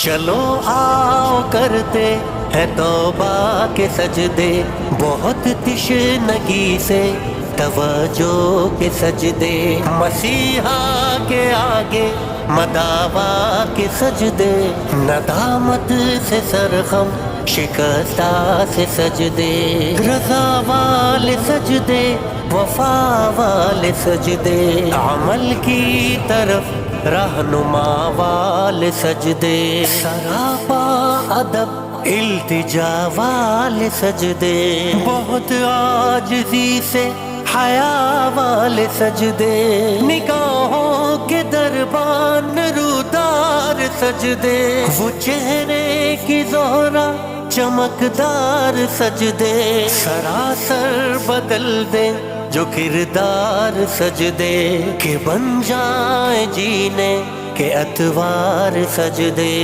چلو آؤ کرتے ہیں توبہ کے سجدے، بہت تشنگی سے توجہ کے سجدے، مسیحا کے آگے مداوا کے سجدے، ندامت سے سرخم شکستہ سے سجدے، رضا والے سجدے، وفا والے سجدے، عمل کی طرف رہنما والے سجدے، سراپا ادب التجا والے سجدے، بہت عاجزی سے حیا والے سجدے، نگاہوں کے دربان رودار سجدے، وہ چہرے کی زہرا چمکدار سجدے، سراسر بدل دے جو کردار سجدے، کہ بن جائیں جینے کے اتوار سجدے۔